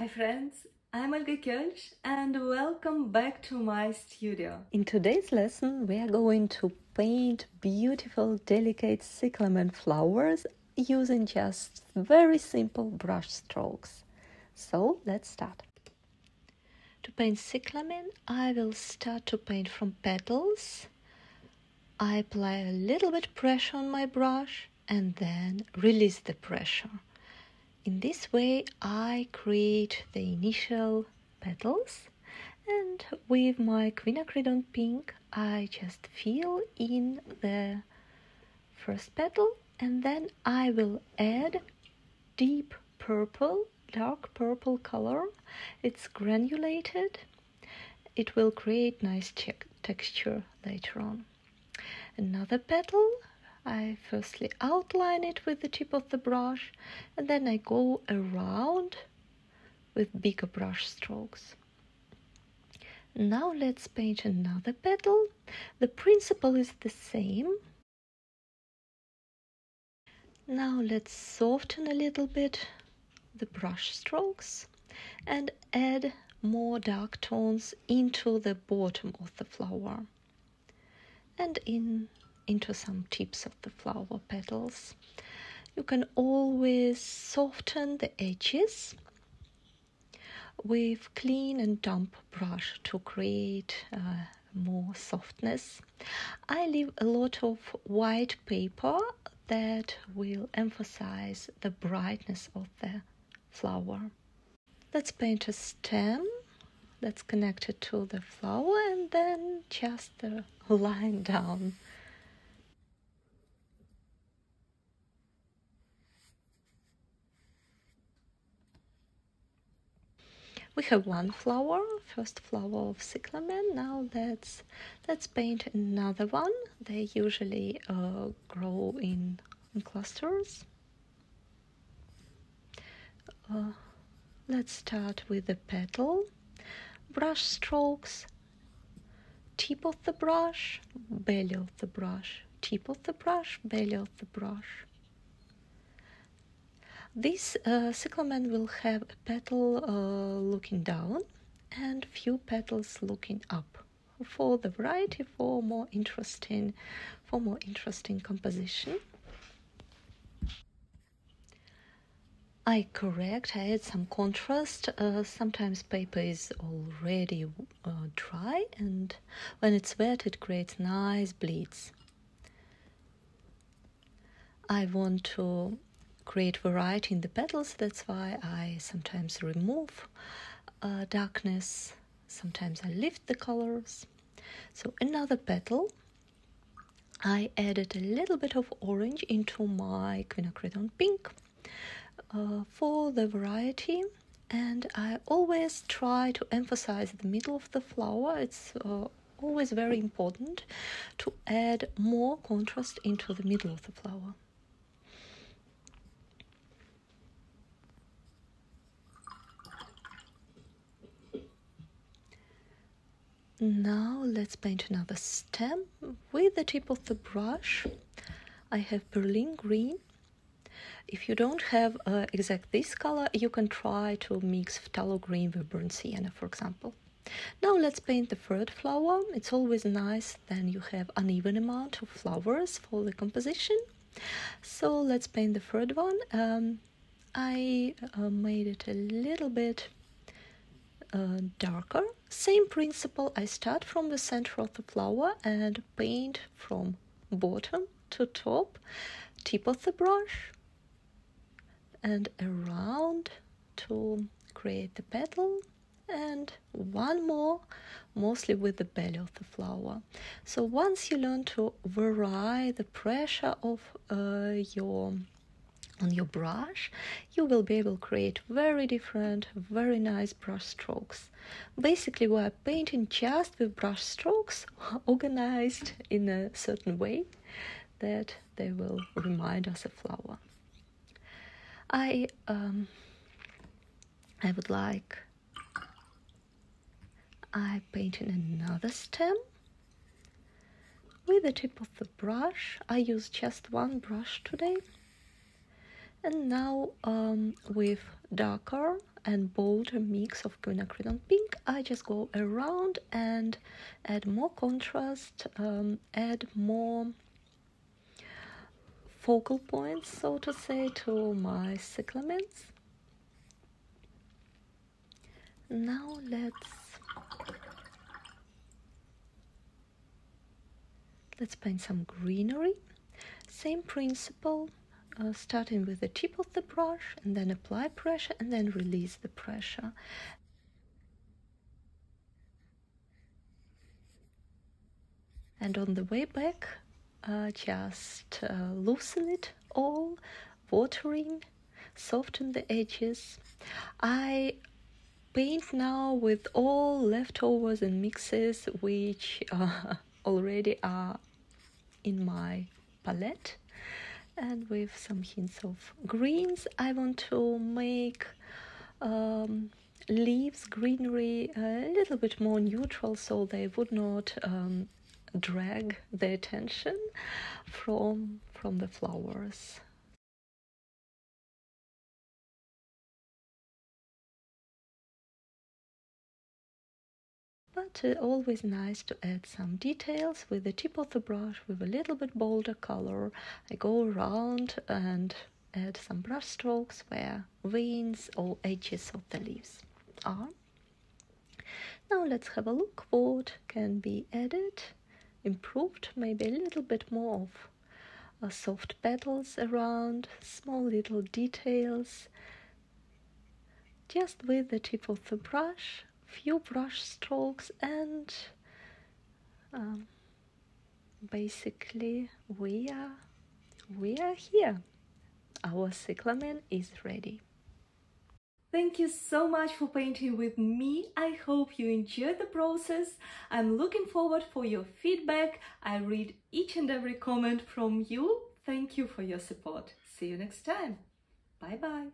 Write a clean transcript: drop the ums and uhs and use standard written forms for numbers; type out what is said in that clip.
Hi friends, I'm Olga Koelsch and welcome back to my studio. In today's lesson we are going to paint beautiful delicate cyclamen flowers using just very simple brush strokes. So let's start. To paint cyclamen I will start to paint from petals. I apply a little bit pressure on my brush and then release the pressure. In this way I create the initial petals, and with my quinacridone pink I just fill in the first petal, and then I will add deep purple, dark purple color. It's granulated. It will create nice texture later on. Another petal, I firstly outline it with the tip of the brush and then I go around with bigger brush strokes. Now let's paint another petal. The principle is the same. Now let's soften a little bit the brush strokes and add more dark tones into the bottom of the flower and into some tips of the flower petals. You can always soften the edges with clean and damp brush to create more softness. I leave a lot of white paper that will emphasize the brightness of the flower. Let's paint a stem that's connected to the flower and then just a line down. We have one flower, first flower of cyclamen. Now let's paint another one. They usually grow in clusters. Let's start with the petal. Brush strokes, tip of the brush, belly of the brush, tip of the brush, belly of the brush. This cyclamen will have a petal looking down and few petals looking up for the variety, for more interesting composition. I add some contrast. Sometimes paper is already dry, and when it's wet it creates nice bleeds. I want to create variety in the petals, that's why I sometimes remove darkness, sometimes I lift the colors. So another petal, I added a little bit of orange into my quinacridone pink for the variety, and I always try to emphasize the middle of the flower. It's always very important to add more contrast into the middle of the flower. Now let's paint another stem. With the tip of the brush I have Berlin green. If you don't have exact this color, you can try to mix phthalo green with burnt sienna, for example. Now let's paint the third flower. It's always nice then you have uneven amount of flowers for the composition. So let's paint the third one. I made it a little bit darker. Same principle, I start from the center of the flower and paint from bottom to top, tip of the brush and around to create the petal, and one more, mostly with the belly of the flower. So once you learn to vary the pressure of on your brush, you will be able to create very different, very nice brush strokes. Basically, we are painting just with brush strokes organized in a certain way that they will remind us of flower. I painted another stem. With the tip of the brush, I use just one brush today. And now with darker and bolder mix of quinacridone pink, I just go around and add more contrast, add more focal points, so to say, to my cyclamens. Now let's paint some greenery. Same principle, starting with the tip of the brush and then apply pressure and then release the pressure. And on the way back, just loosen it all, watering, soften the edges. I paint now with all leftovers and mixes which already are in my palette, and with some hints of greens. I want to make leaves, greenery, a little bit more neutral so they would not drag the attention from the flowers. But always nice to add some details with the tip of the brush with a little bit bolder color. I go around and add some brush strokes where veins or edges of the leaves are. Now let's have a look what can be added, improved, maybe a little bit more of soft petals around, small little details, just with the tip of the brush, few brush strokes, and basically we are here. Our cyclamen is ready. Thank you so much for painting with me. I hope you enjoyed the process. I'm looking forward for your feedback. I read each and every comment from you. Thank you for your support. See you next time. Bye bye.